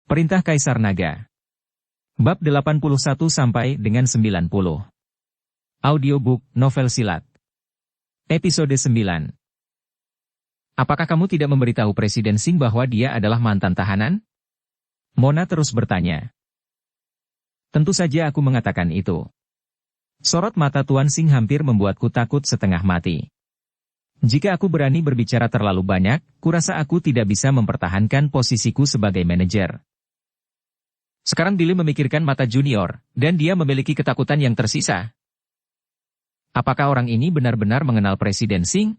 Perintah Kaisar Naga. Bab 81 sampai dengan 90. Audiobook Novel Silat. Episode 9. Apakah kamu tidak memberitahu Presiden Singh bahwa dia adalah mantan tahanan? Mona terus bertanya. Tentu saja aku mengatakan itu. Sorot mata Tuan Singh hampir membuatku takut setengah mati. Jika aku berani berbicara terlalu banyak, kurasa aku tidak bisa mempertahankan posisiku sebagai manajer. Sekarang Billy memikirkan mata junior, dan dia memiliki ketakutan yang tersisa. Apakah orang ini benar-benar mengenal Presiden Singh?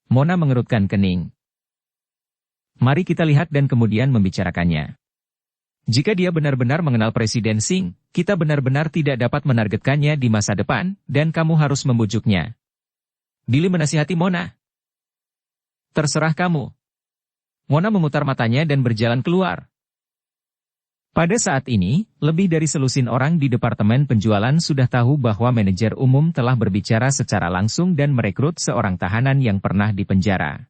Mona mengerutkan kening. Mari kita lihat dan kemudian membicarakannya. Jika dia benar-benar mengenal Presiden Singh, kita benar-benar tidak dapat menargetkannya di masa depan, dan kamu harus membujuknya. Billy menasihati Mona. Terserah kamu. Mona memutar matanya dan berjalan keluar. Pada saat ini, lebih dari selusin orang di Departemen Penjualan sudah tahu bahwa manajer umum telah berbicara secara langsung dan merekrut seorang tahanan yang pernah dipenjara.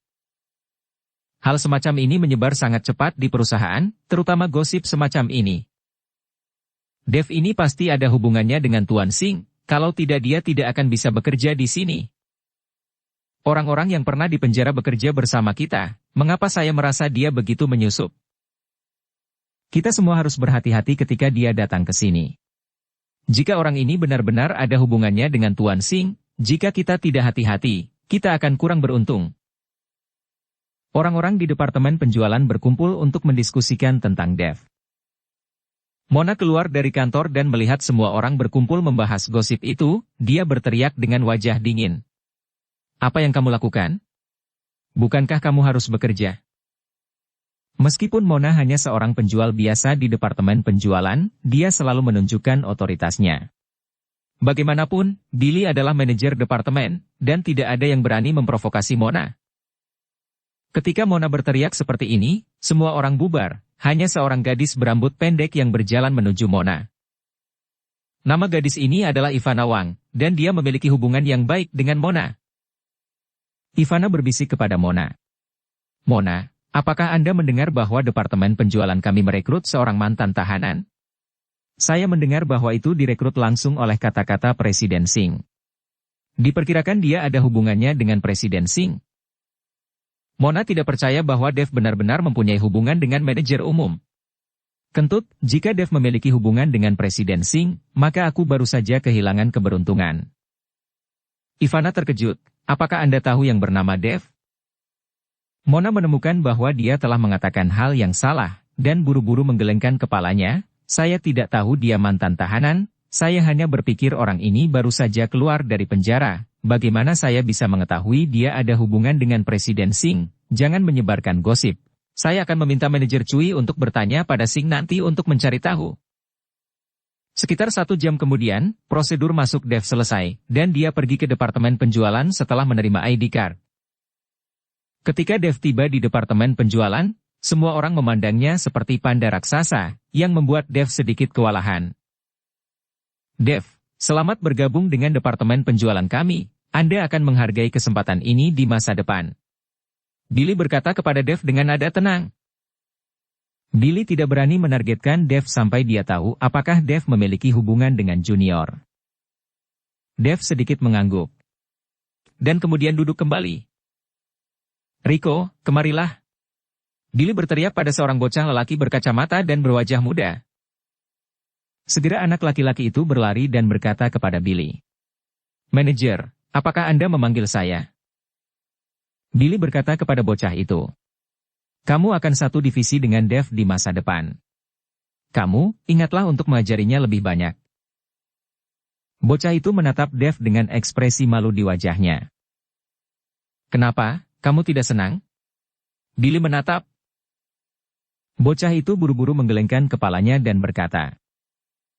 Hal semacam ini menyebar sangat cepat di perusahaan, terutama gosip semacam ini. Dev ini pasti ada hubungannya dengan Tuan Singh, kalau tidak dia tidak akan bisa bekerja di sini. Orang-orang yang pernah dipenjara bekerja bersama kita, mengapa saya merasa dia begitu menyusup? Kita semua harus berhati-hati ketika dia datang ke sini. Jika orang ini benar-benar ada hubungannya dengan Tuan Singh, jika kita tidak hati-hati, kita akan kurang beruntung. Orang-orang di Departemen Penjualan berkumpul untuk mendiskusikan tentang Dev. Mona keluar dari kantor dan melihat semua orang berkumpul membahas gosip itu, dia berteriak dengan wajah dingin. Apa yang kamu lakukan? Bukankah kamu harus bekerja? Meskipun Mona hanya seorang penjual biasa di Departemen Penjualan, dia selalu menunjukkan otoritasnya. Bagaimanapun, Billy adalah manajer departemen, dan tidak ada yang berani memprovokasi Mona. Ketika Mona berteriak seperti ini, semua orang bubar, hanya seorang gadis berambut pendek yang berjalan menuju Mona. Nama gadis ini adalah Ivana Wang, dan dia memiliki hubungan yang baik dengan Mona. Ivana berbisik kepada Mona. Mona, apakah Anda mendengar bahwa Departemen Penjualan kami merekrut seorang mantan tahanan? Saya mendengar bahwa itu direkrut langsung oleh kata-kata Presiden Singh. Diperkirakan dia ada hubungannya dengan Presiden Singh. Mona tidak percaya bahwa Dev benar-benar mempunyai hubungan dengan manajer umum. Kentut, jika Dev memiliki hubungan dengan Presiden Singh, maka aku baru saja kehilangan keberuntungan. Ivana terkejut, apakah Anda tahu yang bernama Dev? Mona menemukan bahwa dia telah mengatakan hal yang salah, dan buru-buru menggelengkan kepalanya. Saya tidak tahu dia mantan tahanan, saya hanya berpikir orang ini baru saja keluar dari penjara. Bagaimana saya bisa mengetahui dia ada hubungan dengan Presiden Singh? Jangan menyebarkan gosip. Saya akan meminta manajer Cui untuk bertanya pada Singh nanti untuk mencari tahu. Sekitar 1 jam kemudian, prosedur masuk Dev selesai, dan dia pergi ke Departemen Penjualan setelah menerima ID card. Ketika Dev tiba di Departemen Penjualan, semua orang memandangnya seperti panda raksasa, yang membuat Dev sedikit kewalahan. Dev, selamat bergabung dengan Departemen Penjualan kami, Anda akan menghargai kesempatan ini di masa depan. Billy berkata kepada Dev dengan nada tenang. Billy tidak berani menargetkan Dev sampai dia tahu apakah Dev memiliki hubungan dengan junior. Dev sedikit mengangguk. Dan kemudian duduk kembali. Rico, kemarilah. Billy berteriak pada seorang bocah lelaki berkacamata dan berwajah muda. Segera anak laki-laki itu berlari dan berkata kepada Billy. Manajer, apakah Anda memanggil saya? Billy berkata kepada bocah itu. Kamu akan satu divisi dengan Dev di masa depan. Kamu, ingatlah untuk mengajarinya lebih banyak. Bocah itu menatap Dev dengan ekspresi malu di wajahnya. Kenapa? Kamu tidak senang? Billy menatap. Bocah itu buru-buru menggelengkan kepalanya dan berkata.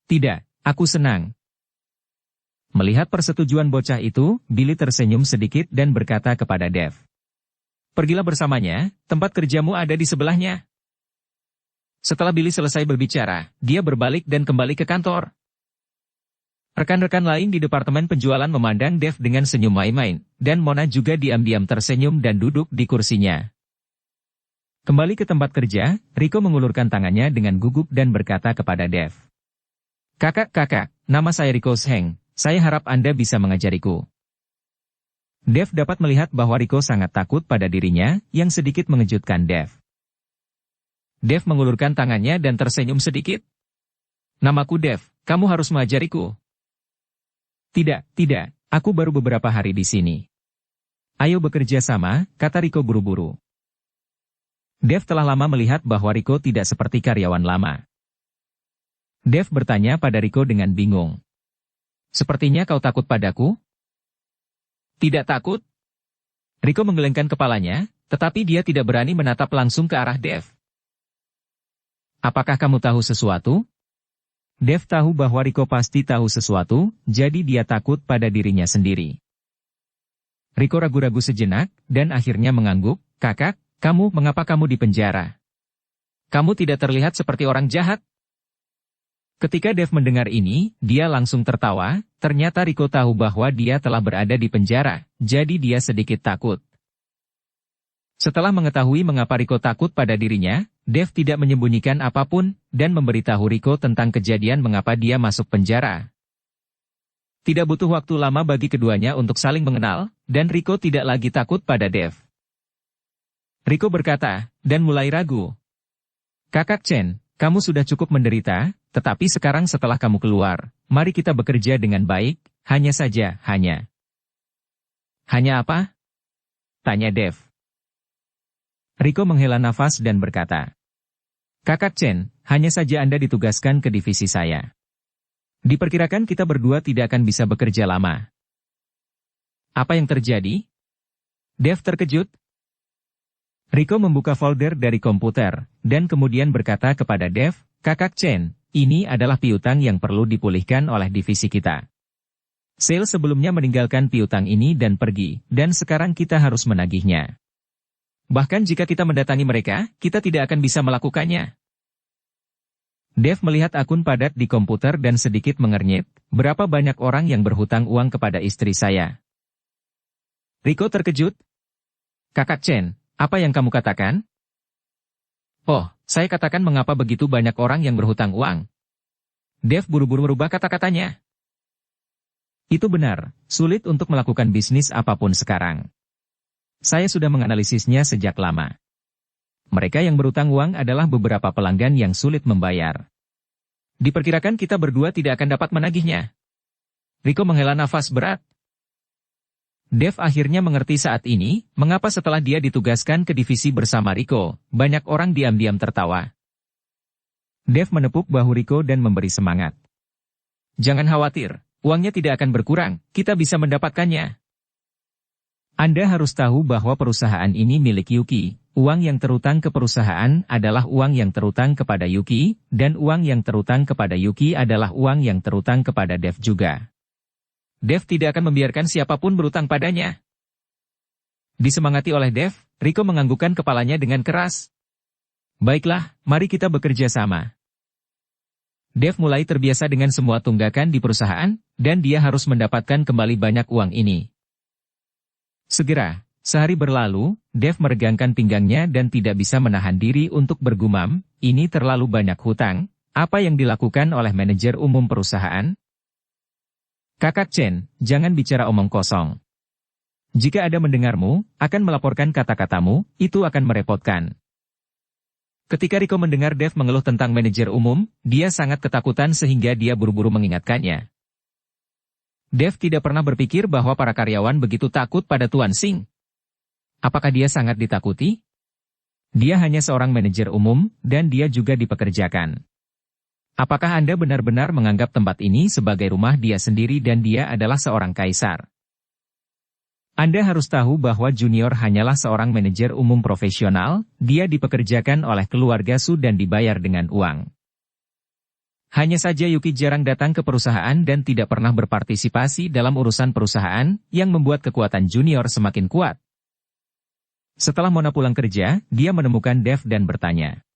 Tidak, aku senang. Melihat persetujuan bocah itu, Billy tersenyum sedikit dan berkata kepada Dev. Pergilah bersamanya, tempat kerjamu ada di sebelahnya. Setelah Billy selesai berbicara, dia berbalik dan kembali ke kantor. Rekan-rekan lain di Departemen Penjualan memandang Dev dengan senyum main-main, dan Mona juga diam-diam tersenyum dan duduk di kursinya. Kembali ke tempat kerja, Rico mengulurkan tangannya dengan gugup dan berkata kepada Dev. Kakak, nama saya Rico Sheng, saya harap Anda bisa mengajariku. Dev dapat melihat bahwa Rico sangat takut pada dirinya, yang sedikit mengejutkan Dev. Dev mengulurkan tangannya dan tersenyum sedikit. Namaku Dev, kamu harus mengajariku. Tidak, aku baru beberapa hari di sini. Ayo bekerja sama, kata Rico buru-buru. Dev telah lama melihat bahwa Rico tidak seperti karyawan lama. Dev bertanya pada Rico dengan bingung. Sepertinya kau takut padaku? Tidak takut? Rico menggelengkan kepalanya, tetapi dia tidak berani menatap langsung ke arah Dev. Apakah kamu tahu sesuatu? Dev tahu bahwa Rico pasti tahu sesuatu, jadi dia takut pada dirinya sendiri. Rico ragu-ragu sejenak, dan akhirnya mengangguk, kakak, mengapa kamu di penjara? Kamu tidak terlihat seperti orang jahat. Ketika Dev mendengar ini, dia langsung tertawa, ternyata Rico tahu bahwa dia telah berada di penjara, jadi dia sedikit takut. Setelah mengetahui mengapa Rico takut pada dirinya, Dev tidak menyembunyikan apapun, dan memberitahu Rico tentang kejadian mengapa dia masuk penjara. Tidak butuh waktu lama bagi keduanya untuk saling mengenal, dan Rico tidak lagi takut pada Dev. Rico berkata, dan mulai ragu. Kakak Chen, kamu sudah cukup menderita, tetapi sekarang setelah kamu keluar, mari kita bekerja dengan baik, hanya saja. Hanya apa? Tanya Dev. Rico menghela nafas dan berkata, Kakak Chen, hanya saja Anda ditugaskan ke divisi saya. Diperkirakan kita berdua tidak akan bisa bekerja lama. Apa yang terjadi? Dev terkejut. Rico membuka folder dari komputer, dan kemudian berkata kepada Dev, Kakak Chen, ini adalah piutang yang perlu dipulihkan oleh divisi kita. Sale sebelumnya meninggalkan piutang ini dan pergi, dan sekarang kita harus menagihnya. Bahkan jika kita mendatangi mereka, kita tidak akan bisa melakukannya. Dev melihat akun padat di komputer dan sedikit mengernyit, berapa banyak orang yang berhutang uang kepada istri saya. Rico terkejut. Kakak Chen, apa yang kamu katakan? Oh, saya katakan mengapa begitu banyak orang yang berhutang uang. Dev buru-buru merubah kata-katanya. Itu benar, sulit untuk melakukan bisnis apapun sekarang. Saya sudah menganalisisnya sejak lama. Mereka yang berhutang uang adalah beberapa pelanggan yang sulit membayar. Diperkirakan kita berdua tidak akan dapat menagihnya. Rico menghela nafas berat. Dev akhirnya mengerti saat ini, mengapa setelah dia ditugaskan ke divisi bersama Rico, banyak orang diam-diam tertawa. Dev menepuk bahu Rico dan memberi semangat. Jangan khawatir, uangnya tidak akan berkurang, kita bisa mendapatkannya. Anda harus tahu bahwa perusahaan ini milik Yuki, uang yang terutang ke perusahaan adalah uang yang terutang kepada Yuki, dan uang yang terutang kepada Yuki adalah uang yang terutang kepada Dev juga. Dev tidak akan membiarkan siapapun berutang padanya. Disemangati oleh Dev, Rico menganggukkan kepalanya dengan keras. Baiklah, mari kita bekerja sama. Dev mulai terbiasa dengan semua tunggakan di perusahaan, dan dia harus mendapatkan kembali banyak uang ini. Segera, sehari berlalu, Dev meregangkan pinggangnya dan tidak bisa menahan diri untuk bergumam, ini terlalu banyak hutang, apa yang dilakukan oleh manajer umum perusahaan? Kakak Chen, jangan bicara omong kosong. Jika ada mendengarmu, akan melaporkan kata-katamu, itu akan merepotkan. Ketika Rico mendengar Dev mengeluh tentang manajer umum, dia sangat ketakutan sehingga dia buru-buru mengingatkannya. Dev tidak pernah berpikir bahwa para karyawan begitu takut pada Tuan Singh. Apakah dia sangat ditakuti? Dia hanya seorang manajer umum, dan dia juga dipekerjakan. Apakah Anda benar-benar menganggap tempat ini sebagai rumah dia sendiri dan dia adalah seorang kaisar? Anda harus tahu bahwa Junior hanyalah seorang manajer umum profesional, dia dipekerjakan oleh keluarga Su dan dibayar dengan uang. Hanya saja Yuki jarang datang ke perusahaan dan tidak pernah berpartisipasi dalam urusan perusahaan, yang membuat kekuatan Junior semakin kuat. Setelah Mona pulang kerja, dia menemukan Dev dan bertanya.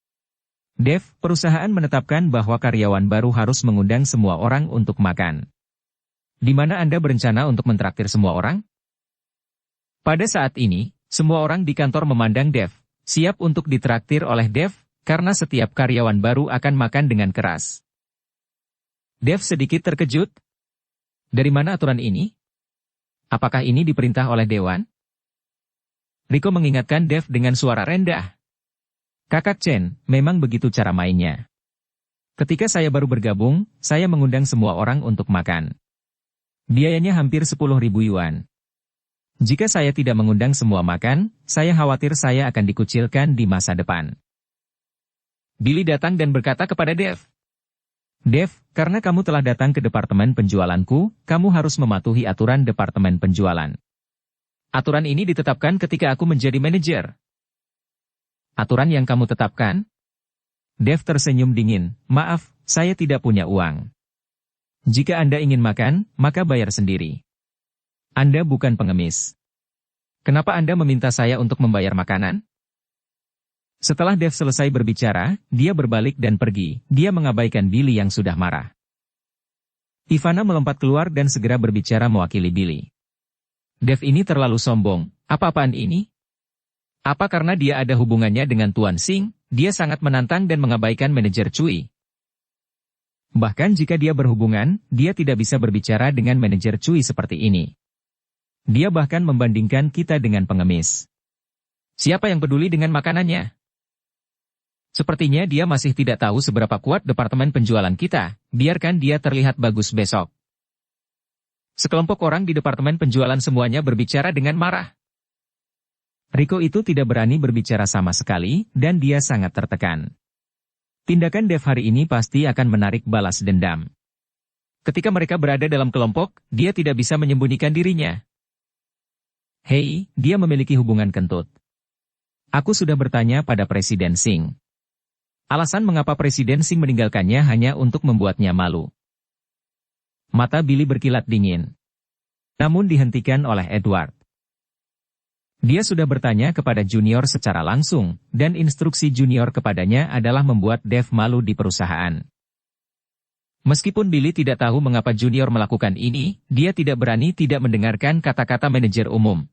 Dev, perusahaan menetapkan bahwa karyawan baru harus mengundang semua orang untuk makan. Di mana Anda berencana untuk mentraktir semua orang? Pada saat ini, semua orang di kantor memandang Dev, Siap untuk ditraktir oleh Dev, karena setiap karyawan baru akan makan dengan keras. Dev sedikit terkejut. Dari mana aturan ini? Apakah ini diperintah oleh Dewan? Rico mengingatkan Dev dengan suara rendah. Kakak Chen, memang begitu cara mainnya. Ketika saya baru bergabung, saya mengundang semua orang untuk makan. Biayanya hampir 10.000 yuan. Jika saya tidak mengundang semua makan, saya khawatir saya akan dikucilkan di masa depan. Billy datang dan berkata kepada Dev. Dev, karena kamu telah datang ke departemen penjualanku, kamu harus mematuhi aturan departemen penjualan. Aturan ini ditetapkan ketika aku menjadi manajer. Aturan yang kamu tetapkan? Dev tersenyum dingin, maaf, saya tidak punya uang. Jika Anda ingin makan, maka bayar sendiri. Anda bukan pengemis. Kenapa Anda meminta saya untuk membayar makanan? Setelah Dev selesai berbicara, dia berbalik dan pergi. Dia mengabaikan Billy yang sudah marah. Ivana melompat keluar dan segera berbicara mewakili Billy. Dev ini terlalu sombong. Apa-apaan ini? Apa karena dia ada hubungannya dengan Tuan Singh, dia sangat menantang dan mengabaikan manajer Cui. Bahkan jika dia berhubungan, dia tidak bisa berbicara dengan manajer Cui seperti ini. Dia bahkan membandingkan kita dengan pengemis. Siapa yang peduli dengan makanannya? Sepertinya dia masih tidak tahu seberapa kuat departemen penjualan kita, biarkan dia terlihat bagus besok. Sekelompok orang di departemen penjualan semuanya berbicara dengan marah. Rico itu tidak berani berbicara sama sekali, dan dia sangat tertekan. Tindakan Dev hari ini pasti akan menarik balas dendam. Ketika mereka berada dalam kelompok, dia tidak bisa menyembunyikan dirinya. Hei, dia memiliki hubungan kentut. Aku sudah bertanya pada Presiden Singh. Alasan mengapa Presiden Singh meninggalkannya hanya untuk membuatnya malu. Mata Billy berkilat dingin. Namun dihentikan oleh Edward. Dia sudah bertanya kepada Junior secara langsung, dan instruksi Junior kepadanya adalah membuat Dev malu di perusahaan. Meskipun Billy tidak tahu mengapa Junior melakukan ini, dia tidak berani tidak mendengarkan kata-kata manajer umum.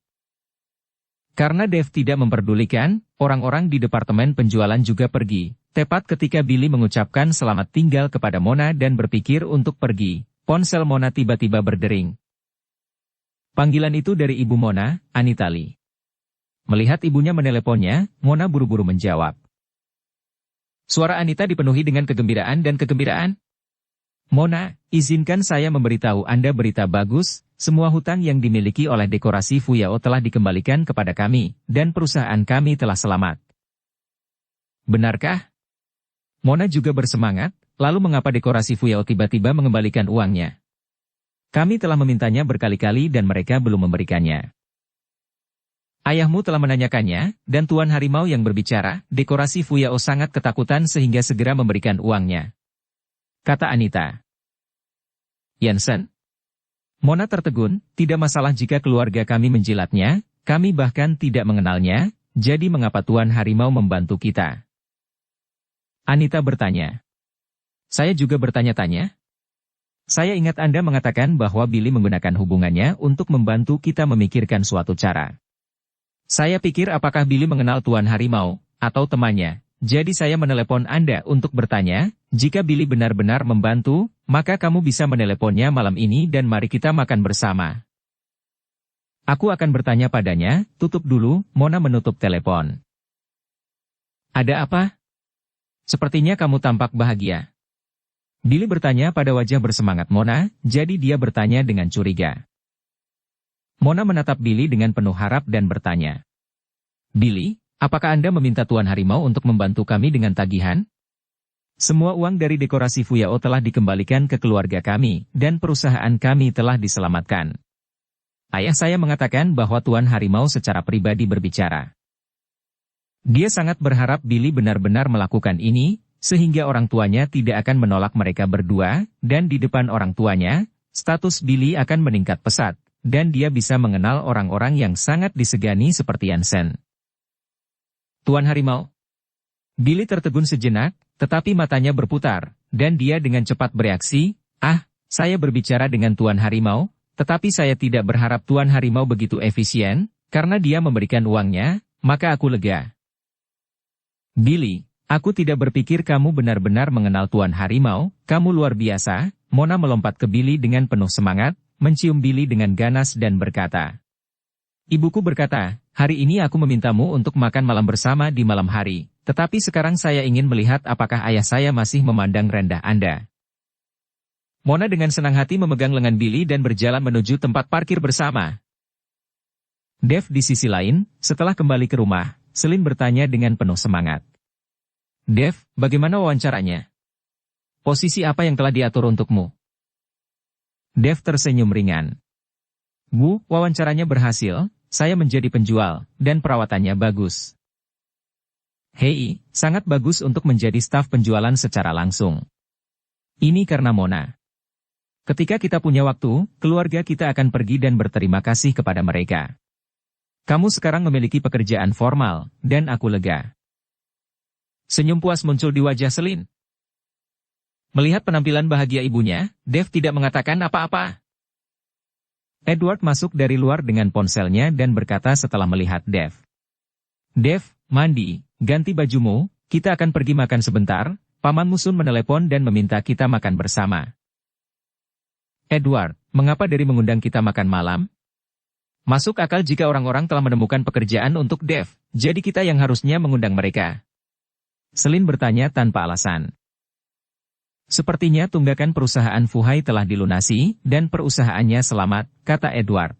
Karena Dev tidak memperdulikan, orang-orang di departemen penjualan juga pergi. Tepat ketika Billy mengucapkan selamat tinggal kepada Mona dan berpikir untuk pergi, ponsel Mona tiba-tiba berdering. Panggilan itu dari ibu Mona, Anita Lee. Melihat ibunya meneleponnya, Mona buru-buru menjawab. Suara Anita dipenuhi dengan kegembiraan dan kegembiraan. Mona, izinkan saya memberitahu Anda berita bagus, semua hutang yang dimiliki oleh dekorasi Fuyao telah dikembalikan kepada kami, dan perusahaan kami telah selamat. Benarkah? Mona juga bersemangat, lalu mengapa dekorasi Fuyao tiba-tiba mengembalikan uangnya? Kami telah memintanya berkali-kali dan mereka belum memberikannya. Ayahmu telah menanyakannya, dan Tuan Harimau yang berbicara, dekorasi Fuyao sangat ketakutan sehingga segera memberikan uangnya. Kata Anita. Yansen. Mona tertegun, tidak masalah jika keluarga kami menjilatnya, kami bahkan tidak mengenalnya, jadi mengapa Tuan Harimau membantu kita? Anita bertanya. Saya juga bertanya-tanya. Saya ingat Anda mengatakan bahwa Billy menggunakan hubungannya untuk membantu kita memikirkan suatu cara. Saya pikir apakah Billy mengenal Tuan Harimau, atau temannya, jadi saya menelepon Anda untuk bertanya, jika Billy benar-benar membantu, maka kamu bisa meneleponnya malam ini dan mari kita makan bersama. Aku akan bertanya padanya, tutup dulu, Mona menutup telepon. Ada apa? Sepertinya kamu tampak bahagia. Billy bertanya pada wajah bersemangat Mona, jadi dia bertanya dengan curiga. Mona menatap Billy dengan penuh harap dan bertanya. Billy, apakah Anda meminta Tuan Harimau untuk membantu kami dengan tagihan? Semua uang dari dekorasi Fuyao telah dikembalikan ke keluarga kami, dan perusahaan kami telah diselamatkan. Ayah saya mengatakan bahwa Tuan Harimau secara pribadi berbicara. Dia sangat berharap Billy benar-benar melakukan ini, sehingga orang tuanya tidak akan menolak mereka berdua, dan di depan orang tuanya, status Billy akan meningkat pesat, dan dia bisa mengenal orang-orang yang sangat disegani seperti Yansen. Tuan Harimau. Billy tertegun sejenak, tetapi matanya berputar, dan dia dengan cepat bereaksi, saya berbicara dengan Tuan Harimau, tetapi saya tidak berharap Tuan Harimau begitu efisien, karena dia memberikan uangnya, maka aku lega. Billy, aku tidak berpikir kamu benar-benar mengenal Tuan Harimau, kamu luar biasa. Mona melompat ke Billy dengan penuh semangat, mencium Billy dengan ganas dan berkata, "Ibuku berkata, hari ini aku memintamu untuk makan malam bersama di malam hari, tetapi sekarang saya ingin melihat apakah ayah saya masih memandang rendah Anda." Mona dengan senang hati memegang lengan Billy dan berjalan menuju tempat parkir bersama. Dev di sisi lain, setelah kembali ke rumah, Selin bertanya dengan penuh semangat. "Dev, bagaimana wawancaranya? Posisi apa yang telah diatur untukmu?" Dev tersenyum ringan. "Bu, wawancaranya berhasil, saya menjadi penjual, dan perawatannya bagus." "Hei, sangat bagus untuk menjadi staf penjualan secara langsung. Ini karena Mona. Ketika kita punya waktu, keluarga kita akan pergi dan berterima kasih kepada mereka. Kamu sekarang memiliki pekerjaan formal, dan aku lega." Senyum puas muncul di wajah Selin. Melihat penampilan bahagia ibunya, Dev tidak mengatakan apa-apa. Edward masuk dari luar dengan ponselnya dan berkata setelah melihat Dev. "Dev, mandi, ganti bajumu, kita akan pergi makan sebentar, Paman Musun menelepon dan meminta kita makan bersama." "Edward, mengapa Derry mengundang kita makan malam?" "Masuk akal jika orang-orang telah menemukan pekerjaan untuk Dev, jadi kita yang harusnya mengundang mereka." Selin bertanya tanpa alasan. "Sepertinya tunggakan perusahaan Fuhai telah dilunasi, dan perusahaannya selamat," kata Edward.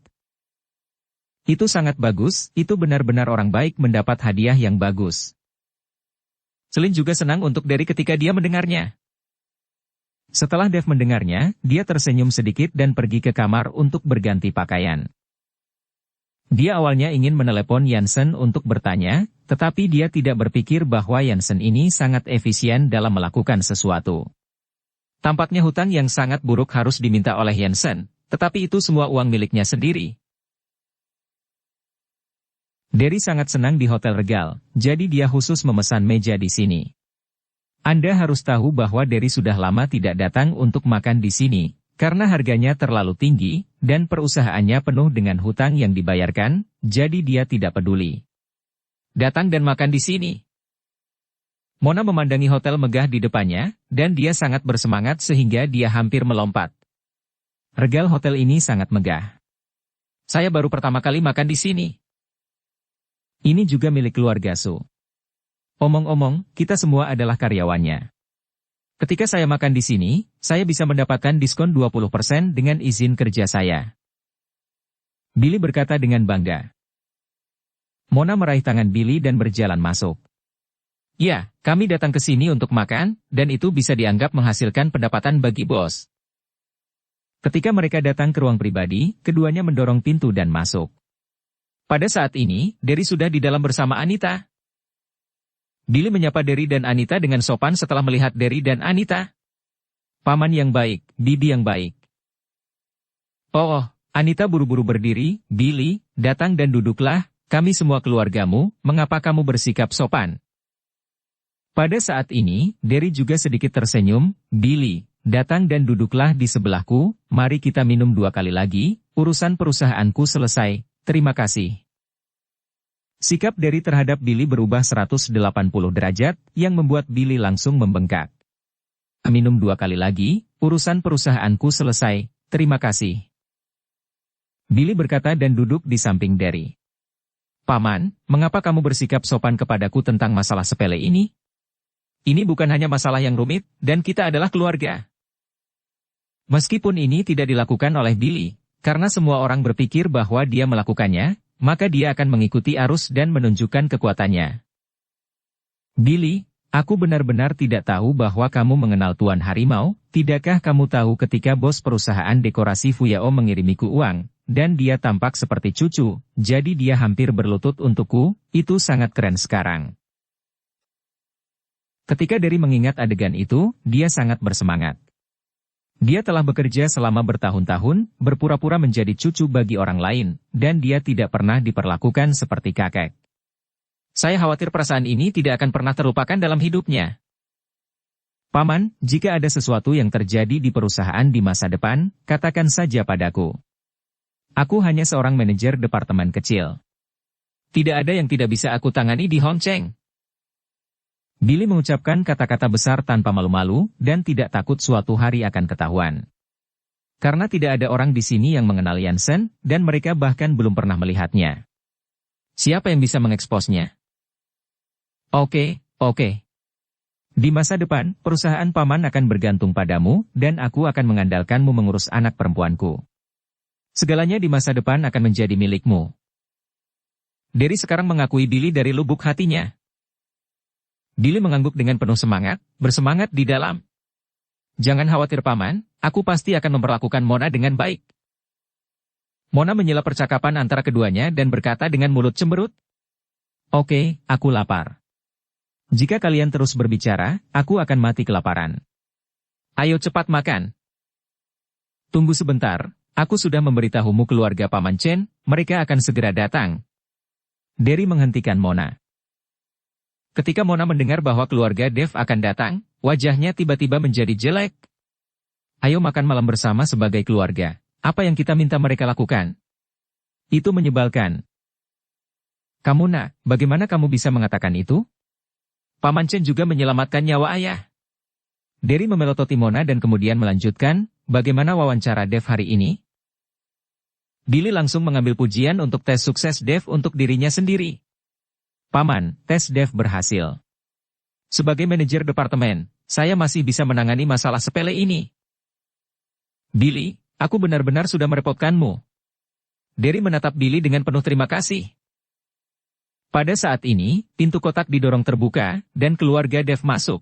"Itu sangat bagus, itu benar-benar orang baik mendapat hadiah yang bagus." Selin juga senang untuk Derry ketika dia mendengarnya. Setelah Dev mendengarnya, dia tersenyum sedikit dan pergi ke kamar untuk berganti pakaian. Dia awalnya ingin menelepon Jansen untuk bertanya, tetapi dia tidak berpikir bahwa Jansen ini sangat efisien dalam melakukan sesuatu. Tampaknya hutang yang sangat buruk harus diminta oleh Jansen, tetapi itu semua uang miliknya sendiri. Derry sangat senang di Hotel Regal, jadi dia khusus memesan meja di sini. Anda harus tahu bahwa Derry sudah lama tidak datang untuk makan di sini, karena harganya terlalu tinggi, dan perusahaannya penuh dengan hutang yang dibayarkan, jadi dia tidak peduli. Datang dan makan di sini. Mona memandangi hotel megah di depannya, dan dia sangat bersemangat sehingga dia hampir melompat. Regal hotel ini sangat megah. Saya baru pertama kali makan di sini. Ini juga milik keluarga Su. Omong-omong, kita semua adalah karyawannya. Ketika saya makan di sini, saya bisa mendapatkan diskon 20% dengan izin kerja saya. Billy berkata dengan bangga. Mona meraih tangan Billy dan berjalan masuk. "Ya, kami datang ke sini untuk makan, dan itu bisa dianggap menghasilkan pendapatan bagi bos." Ketika mereka datang ke ruang pribadi, keduanya mendorong pintu dan masuk. Pada saat ini, Derry sudah di dalam bersama Anita. Billy menyapa Derry dan Anita dengan sopan setelah melihat Derry dan Anita. "Paman yang baik, bibi yang baik." "Oh, Anita buru-buru berdiri, Billy, datang dan duduklah, kami semua keluargamu, mengapa kamu bersikap sopan?" Pada saat ini, Derry juga sedikit tersenyum, "Billy, datang dan duduklah di sebelahku, mari kita minum 2 kali lagi, urusan perusahaanku selesai, terima kasih." Sikap Derry terhadap Billy berubah 180 derajat, yang membuat Billy langsung membengkak. "Minum 2 kali lagi, urusan perusahaanku selesai, terima kasih." Billy berkata dan duduk di samping Derry. "Paman, mengapa kamu bersikap sopan kepadaku tentang masalah sepele ini? Ini bukan hanya masalah yang rumit, dan kita adalah keluarga." Meskipun ini tidak dilakukan oleh Billy, karena semua orang berpikir bahwa dia melakukannya, maka dia akan mengikuti arus dan menunjukkan kekuatannya. "Billy, aku benar-benar tidak tahu bahwa kamu mengenal Tuan Harimau, tidakkah kamu tahu ketika bos perusahaan dekorasi Fuyao mengirimiku uang, dan dia tampak seperti cucu, jadi dia hampir berlutut untukku, itu sangat keren sekarang." Ketika Derry mengingat adegan itu, dia sangat bersemangat. Dia telah bekerja selama bertahun-tahun, berpura-pura menjadi cucu bagi orang lain, dan dia tidak pernah diperlakukan seperti kakek. "Saya khawatir perasaan ini tidak akan pernah terlupakan dalam hidupnya." "Paman, jika ada sesuatu yang terjadi di perusahaan di masa depan, katakan saja padaku. Aku hanya seorang manajer departemen kecil. Tidak ada yang tidak bisa aku tangani di Hongcheng." Billy mengucapkan kata-kata besar tanpa malu-malu dan tidak takut suatu hari akan ketahuan. Karena tidak ada orang di sini yang mengenal Jansen, dan mereka bahkan belum pernah melihatnya. Siapa yang bisa mengeksposnya? Oke. Di masa depan, perusahaan paman akan bergantung padamu, dan aku akan mengandalkanmu mengurus anak perempuanku. Segalanya di masa depan akan menjadi milikmu. Derry sekarang mengakui Billy dari lubuk hatinya. Billy mengangguk dengan penuh semangat, bersemangat di dalam. Jangan khawatir paman, aku pasti akan memperlakukan Mona dengan baik. Mona menyela percakapan antara keduanya dan berkata dengan mulut cemberut. Oke, aku lapar. Jika kalian terus berbicara, aku akan mati kelaparan. Ayo cepat makan. Tunggu sebentar, aku sudah memberitahumu keluarga Paman Chen, mereka akan segera datang. Derry menghentikan Mona. Ketika Mona mendengar bahwa keluarga Dev akan datang, wajahnya tiba-tiba menjadi jelek. Ayo makan malam bersama sebagai keluarga. Apa yang kita minta mereka lakukan? Itu menyebalkan. Kamu nak, bagaimana kamu bisa mengatakan itu? Paman Chen juga menyelamatkan nyawa ayah. Derry memelototi Mona dan kemudian melanjutkan, bagaimana wawancara Dev hari ini? Billy langsung mengambil pujian untuk tes sukses Dev untuk dirinya sendiri. Paman, tes Dev berhasil. Sebagai manajer departemen, saya masih bisa menangani masalah sepele ini. Billy, aku benar-benar sudah merepotkanmu. Derry menatap Billy dengan penuh terima kasih. Pada saat ini, pintu kotak didorong terbuka, dan keluarga Dev masuk.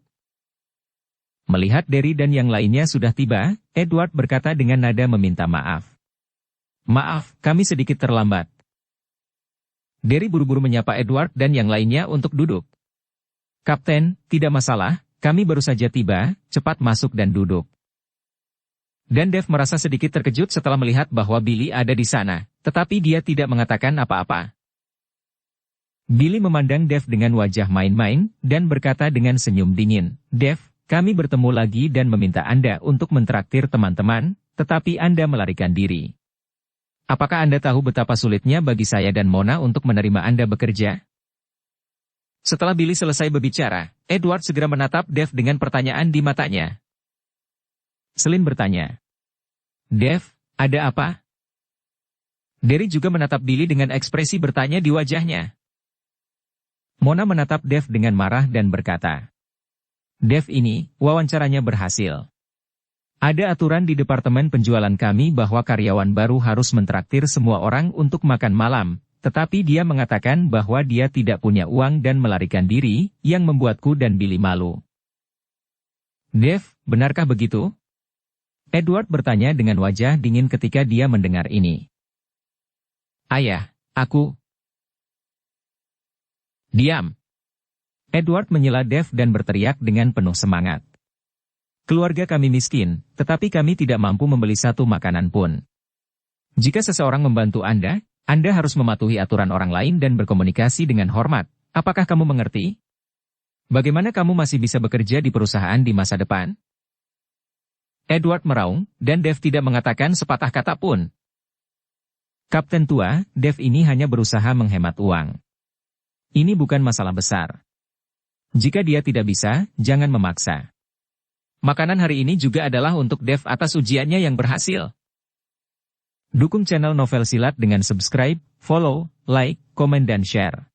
Melihat Derry dan yang lainnya sudah tiba, Edward berkata dengan nada meminta maaf. Maaf, kami sedikit terlambat. Derry buru-buru menyapa Edward dan yang lainnya untuk duduk. Kapten, tidak masalah, kami baru saja tiba, cepat masuk dan duduk. Dan Dev merasa sedikit terkejut setelah melihat bahwa Billy ada di sana, tetapi dia tidak mengatakan apa-apa. Billy memandang Dev dengan wajah main-main, dan berkata dengan senyum dingin, Dev, kami bertemu lagi dan meminta Anda untuk mentraktir teman-teman, tetapi Anda melarikan diri. Apakah Anda tahu betapa sulitnya bagi saya dan Mona untuk menerima Anda bekerja? Setelah Billy selesai berbicara, Edward segera menatap Dev dengan pertanyaan di matanya. Selin bertanya, Dev, ada apa? Derry juga menatap Billy dengan ekspresi bertanya di wajahnya. Mona menatap Dev dengan marah dan berkata, Dev ini, wawancaranya berhasil. Ada aturan di departemen penjualan kami bahwa karyawan baru harus mentraktir semua orang untuk makan malam, tetapi dia mengatakan bahwa dia tidak punya uang dan melarikan diri, yang membuatku dan Billy malu. Dev, benarkah begitu? Edward bertanya dengan wajah dingin ketika dia mendengar ini. Ayah, aku... Diam. Edward menyela Dev dan berteriak dengan penuh semangat. Keluarga kami miskin, tetapi kami tidak mampu membeli satu makanan pun. Jika seseorang membantu Anda harus mematuhi aturan orang lain dan berkomunikasi dengan hormat. Apakah kamu mengerti? Bagaimana kamu masih bisa bekerja di perusahaan di masa depan? Edward meraung, dan Dev tidak mengatakan sepatah kata pun. Kapten tua, Dev ini hanya berusaha menghemat uang. Ini bukan masalah besar. Jika dia tidak bisa, jangan memaksa. Makanan hari ini juga adalah untuk Dev atas ujiannya yang berhasil. Dukung channel Novel Silat dengan subscribe, follow, like, komen dan share.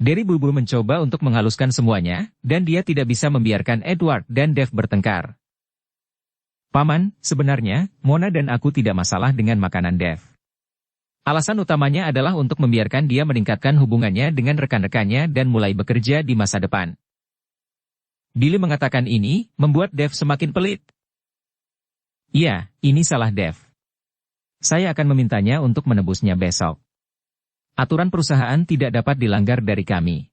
Derry buru-buru mencoba untuk menghaluskan semuanya, dan dia tidak bisa membiarkan Edward dan Dev bertengkar. Paman, sebenarnya, Mona dan aku tidak masalah dengan makanan Dev. Alasan utamanya adalah untuk membiarkan dia meningkatkan hubungannya dengan rekan-rekannya dan mulai bekerja di masa depan. Billy mengatakan ini, membuat Dev semakin pelit. Ya, ini salah Dev. Saya akan memintanya untuk menebusnya besok. Aturan perusahaan tidak dapat dilanggar dari kami.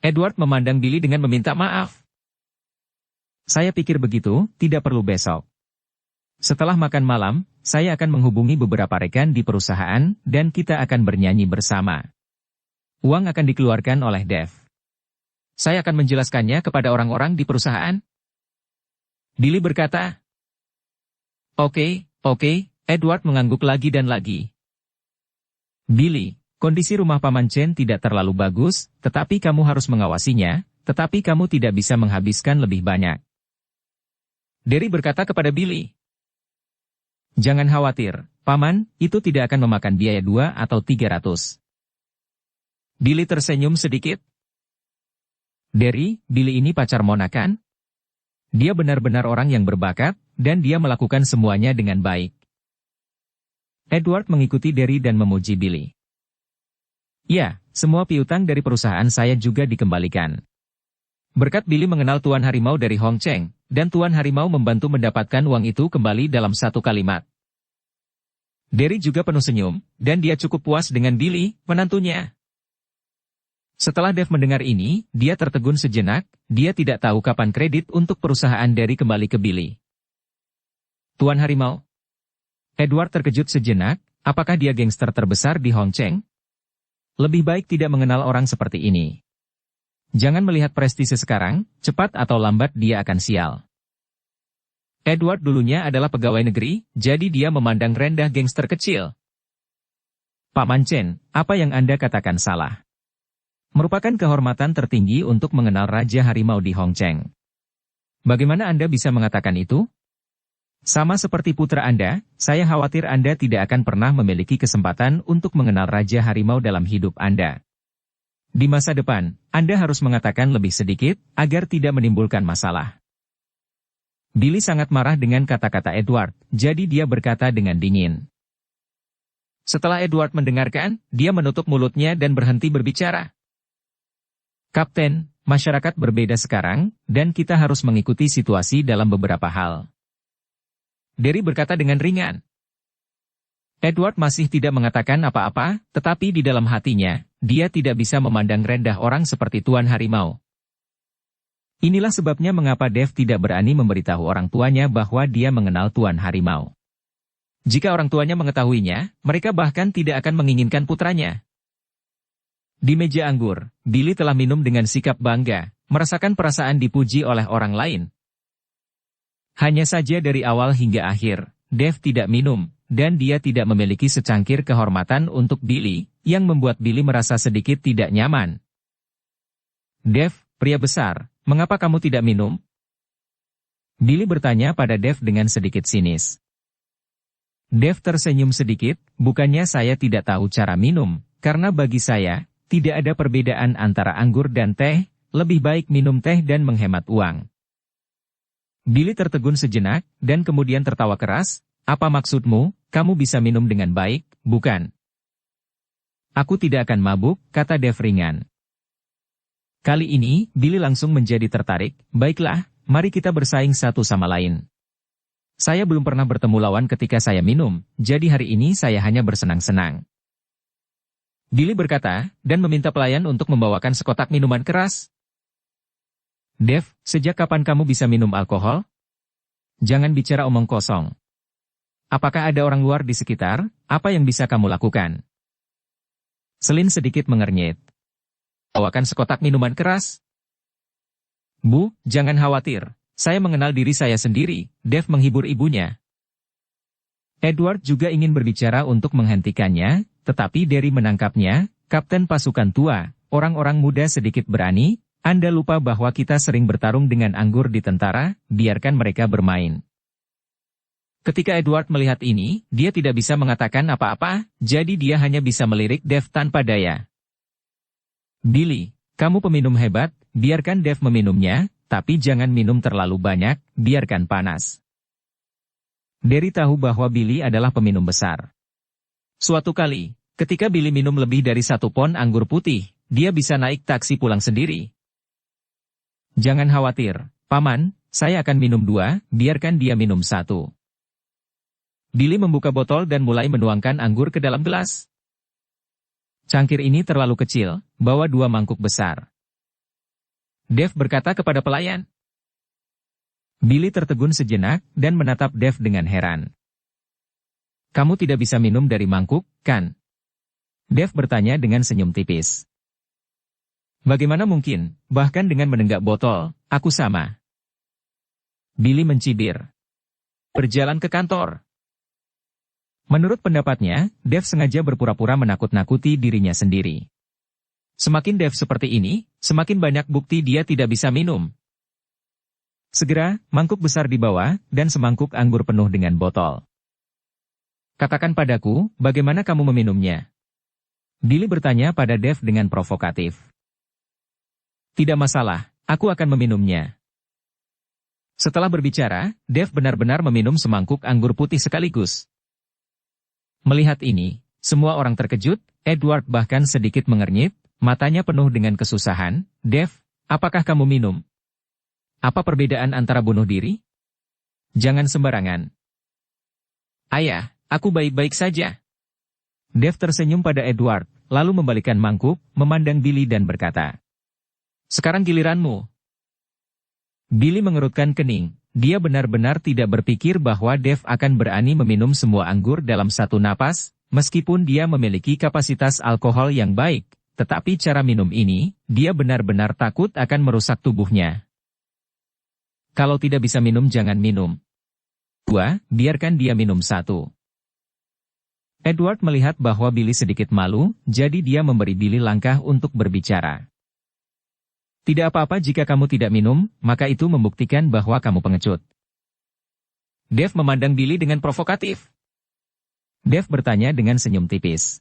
Edward memandang Billy dengan meminta maaf. Saya pikir begitu, tidak perlu besok. Setelah makan malam, saya akan menghubungi beberapa rekan di perusahaan, dan kita akan bernyanyi bersama. Uang akan dikeluarkan oleh Dev. Saya akan menjelaskannya kepada orang-orang di perusahaan. Billy berkata, Oke, Edward mengangguk lagi dan lagi. Billy, Kondisi rumah Paman Chen tidak terlalu bagus, tetapi kamu harus mengawasinya, tetapi kamu tidak bisa menghabiskan lebih banyak. Derry berkata kepada Billy. Jangan khawatir, Paman, itu tidak akan memakan biaya 2 atau 300. Billy tersenyum sedikit. Derry, Billy ini pacar Mona kan? Dia benar-benar orang yang berbakat, dan dia melakukan semuanya dengan baik. Edward mengikuti Derry dan memuji Billy. Ya, semua piutang dari perusahaan saya juga dikembalikan. Berkat Billy mengenal Tuan Harimau dari Hong Cheng, dan Tuan Harimau membantu mendapatkan uang itu kembali dalam satu kalimat. Derry juga penuh senyum, dan dia cukup puas dengan Billy, menantunya. Setelah Dave mendengar ini, dia tertegun sejenak, dia tidak tahu kapan kredit untuk perusahaan Derry kembali ke Billy. Tuan Harimau. Edward terkejut sejenak, apakah dia gangster terbesar di Hong Cheng? Lebih baik tidak mengenal orang seperti ini. Jangan melihat prestise sekarang, cepat atau lambat dia akan sial. Edward dulunya adalah pegawai negeri, jadi dia memandang rendah gangster kecil. Paman Chen, apa yang Anda katakan salah? Merupakan kehormatan tertinggi untuk mengenal Raja Harimau di Hong Cheng. Bagaimana Anda bisa mengatakan itu? Sama seperti putra Anda, saya khawatir Anda tidak akan pernah memiliki kesempatan untuk mengenal Raja Harimau dalam hidup Anda. Di masa depan, Anda harus mengatakan lebih sedikit, agar tidak menimbulkan masalah. Billy sangat marah dengan kata-kata Edward, jadi dia berkata dengan dingin. Setelah Edward mendengarkan, dia menutup mulutnya dan berhenti berbicara. Kapten, masyarakat berbeda sekarang, dan kita harus mengikuti situasi dalam beberapa hal. Derry berkata dengan ringan. Edward masih tidak mengatakan apa-apa, tetapi di dalam hatinya, dia tidak bisa memandang rendah orang seperti Tuan Harimau. Inilah sebabnya mengapa Dave tidak berani memberitahu orang tuanya bahwa dia mengenal Tuan Harimau. Jika orang tuanya mengetahuinya, mereka bahkan tidak akan menginginkan putranya. Di meja anggur, Billy telah minum dengan sikap bangga, merasakan perasaan dipuji oleh orang lain. Hanya saja dari awal hingga akhir, Dave tidak minum, dan dia tidak memiliki secangkir kehormatan untuk Billy, yang membuat Billy merasa sedikit tidak nyaman. Dave, pria besar, mengapa kamu tidak minum? Billy bertanya pada Dave dengan sedikit sinis. Dave tersenyum sedikit, bukannya saya tidak tahu cara minum, karena bagi saya, tidak ada perbedaan antara anggur dan teh, lebih baik minum teh dan menghemat uang. Billy tertegun sejenak, dan kemudian tertawa keras, apa maksudmu, kamu bisa minum dengan baik, bukan? Aku tidak akan mabuk, kata Dave ringan. Kali ini, Billy langsung menjadi tertarik, baiklah, mari kita bersaing satu sama lain. Saya belum pernah bertemu lawan ketika saya minum, jadi hari ini saya hanya bersenang-senang. Billy berkata, dan meminta pelayan untuk membawakan sekotak minuman keras. Dave, sejak kapan kamu bisa minum alkohol? Jangan bicara omong kosong. Apakah ada orang luar di sekitar? Apa yang bisa kamu lakukan? Selin sedikit mengernyit. Bawakan sekotak minuman keras? Bu, jangan khawatir. Saya mengenal diri saya sendiri, Dave menghibur ibunya. Edward juga ingin berbicara untuk menghentikannya, tetapi Derry menangkapnya, Kapten pasukan tua, orang-orang muda sedikit berani, Anda lupa bahwa kita sering bertarung dengan anggur di tentara, biarkan mereka bermain. Ketika Edward melihat ini, dia tidak bisa mengatakan apa-apa, jadi dia hanya bisa melirik Dave tanpa daya. Billy, kamu peminum hebat, biarkan Dave meminumnya, tapi jangan minum terlalu banyak, biarkan panas. Derry tahu bahwa Billy adalah peminum besar. Suatu kali, ketika Billy minum lebih dari 1 pon anggur putih, dia bisa naik taksi pulang sendiri. Jangan khawatir, Paman, saya akan minum 2, biarkan dia minum 1. Billy membuka botol dan mulai menuangkan anggur ke dalam gelas. Cangkir ini terlalu kecil, bawa 2 mangkuk besar. Dave berkata kepada pelayan. Billy tertegun sejenak dan menatap Dave dengan heran. Kamu tidak bisa minum dari mangkuk, kan? Dave bertanya dengan senyum tipis. Bagaimana mungkin, bahkan dengan menenggak botol, aku sama. Billy mencibir. Berjalan ke kantor. Menurut pendapatnya, Dev sengaja berpura-pura menakut-nakuti dirinya sendiri. Semakin Dev seperti ini, semakin banyak bukti dia tidak bisa minum. Segera, mangkuk besar dibawa, dan semangkuk anggur penuh dengan botol. Katakan padaku, bagaimana kamu meminumnya? Billy bertanya pada Dev dengan provokatif. Tidak masalah, aku akan meminumnya. Setelah berbicara, Dev benar-benar meminum semangkuk anggur putih sekaligus. Melihat ini, semua orang terkejut, Edward bahkan sedikit mengernyit, matanya penuh dengan kesusahan. Dev, apakah kamu minum? Apa perbedaan antara bunuh diri? Jangan sembarangan. Ayah, aku baik-baik saja. Dev tersenyum pada Edward, lalu membalikkan mangkuk, memandang Billy dan berkata, sekarang giliranmu. Billy mengerutkan kening. Dia benar-benar tidak berpikir bahwa Dev akan berani meminum semua anggur dalam satu napas, meskipun dia memiliki kapasitas alkohol yang baik, tetapi cara minum ini, dia benar-benar takut akan merusak tubuhnya. Kalau tidak bisa minum jangan minum. Biarkan dia minum satu. Edward melihat bahwa Billy sedikit malu, jadi dia memberi Billy langkah untuk berbicara. Tidak apa-apa jika kamu tidak minum, maka itu membuktikan bahwa kamu pengecut. Dev memandang Billy dengan provokatif. Dev bertanya dengan senyum tipis.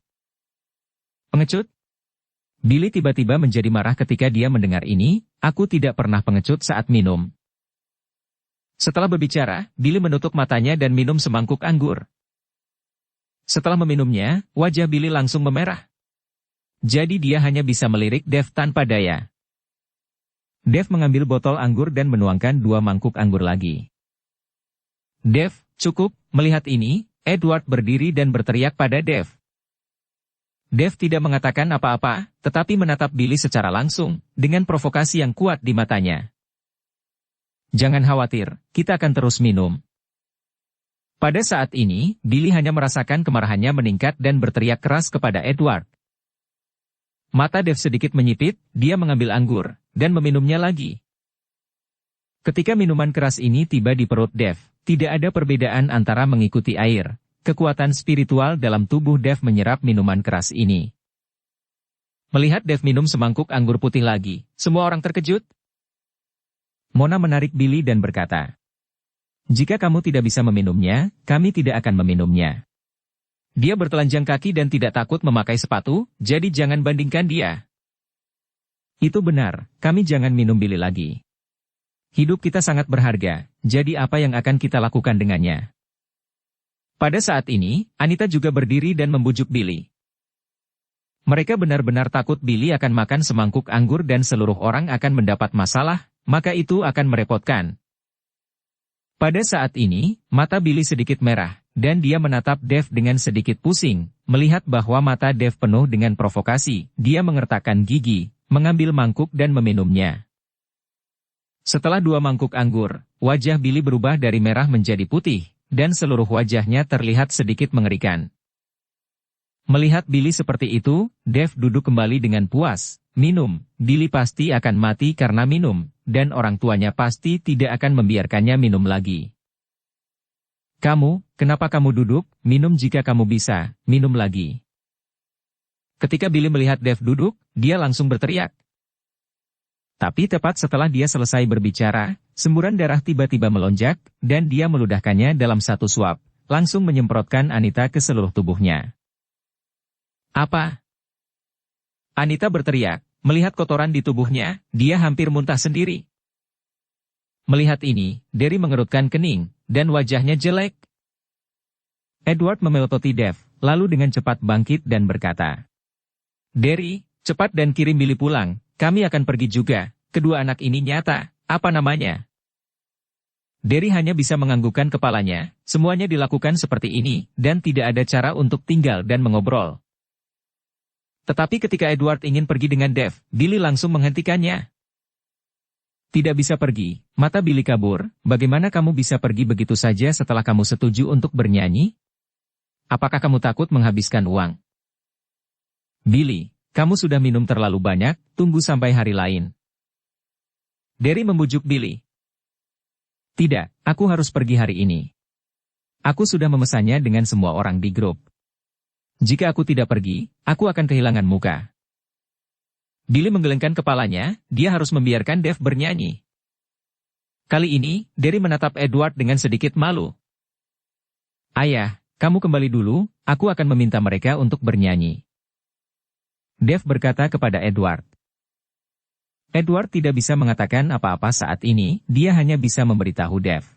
Pengecut? Billy tiba-tiba menjadi marah ketika dia mendengar ini, aku tidak pernah pengecut saat minum. Setelah berbicara, Billy menutup matanya dan minum semangkuk anggur. Setelah meminumnya, wajah Billy langsung memerah. Jadi dia hanya bisa melirik Dev tanpa daya. Dev mengambil botol anggur dan menuangkan 2 mangkuk anggur lagi. Dev, cukup. Melihat ini, Edward berdiri dan berteriak pada Dev. Dev tidak mengatakan apa-apa, tetapi menatap Billy secara langsung, dengan provokasi yang kuat di matanya. Jangan khawatir, kita akan terus minum. Pada saat ini, Billy hanya merasakan kemarahannya meningkat dan berteriak keras kepada Edward. Mata Dev sedikit menyipit, dia mengambil anggur, dan meminumnya lagi. Ketika minuman keras ini tiba di perut Dev, tidak ada perbedaan antara mengikuti air. Kekuatan spiritual dalam tubuh Dev menyerap minuman keras ini. Melihat Dev minum semangkuk anggur putih lagi, semua orang terkejut. Mona menarik Billy dan berkata, jika kamu tidak bisa meminumnya, kami tidak akan meminumnya. Dia bertelanjang kaki dan tidak takut memakai sepatu, jadi jangan bandingkan dia. Itu benar, kami jangan minum Billy lagi. Hidup kita sangat berharga, jadi apa yang akan kita lakukan dengannya? Pada saat ini, Anita juga berdiri dan membujuk Billy. Mereka benar-benar takut Billy akan makan semangkuk anggur dan seluruh orang akan mendapat masalah, maka itu akan merepotkan. Pada saat ini, mata Billy sedikit merah, dan dia menatap Dev dengan sedikit pusing, melihat bahwa mata Dev penuh dengan provokasi, dia mengertakkan gigi, mengambil mangkuk dan meminumnya. Setelah 2 mangkuk anggur, wajah Billy berubah dari merah menjadi putih, dan seluruh wajahnya terlihat sedikit mengerikan. Melihat Billy seperti itu, Dev duduk kembali dengan puas. Minum, Billy pasti akan mati karena minum, dan orang tuanya pasti tidak akan membiarkannya minum lagi. Kenapa kamu duduk? Minum jika kamu bisa, minum lagi. Ketika Billy melihat Dev duduk, dia langsung berteriak. Tapi tepat setelah dia selesai berbicara, semburan darah tiba-tiba melonjak, dan dia meludahkannya dalam satu suap, langsung menyemprotkan Anita ke seluruh tubuhnya. Apa? Anita berteriak, melihat kotoran di tubuhnya, dia hampir muntah sendiri. Melihat ini, Derry mengerutkan kening, dan wajahnya jelek. Edward memelototi Dev, lalu dengan cepat bangkit dan berkata, Derry, cepat dan kirim Billy pulang, kami akan pergi juga, kedua anak ini nyata, apa namanya? Derry hanya bisa menganggukkan kepalanya, semuanya dilakukan seperti ini, dan tidak ada cara untuk tinggal dan mengobrol. Tetapi ketika Edward ingin pergi dengan Dev, Billy langsung menghentikannya. Tidak bisa pergi, mata Billy kabur, bagaimana kamu bisa pergi begitu saja setelah kamu setuju untuk bernyanyi? Apakah kamu takut menghabiskan uang? Billy, kamu sudah minum terlalu banyak, tunggu sampai hari lain. Derry membujuk Billy. Tidak, aku harus pergi hari ini. Aku sudah memesannya dengan semua orang di grup. Jika aku tidak pergi, aku akan kehilangan muka. Billy menggelengkan kepalanya, dia harus membiarkan Dave bernyanyi. Kali ini, Derry menatap Edward dengan sedikit malu. Ayah, kamu kembali dulu, aku akan meminta mereka untuk bernyanyi. Dave berkata kepada Edward. Edward tidak bisa mengatakan apa-apa saat ini, dia hanya bisa memberitahu Dave.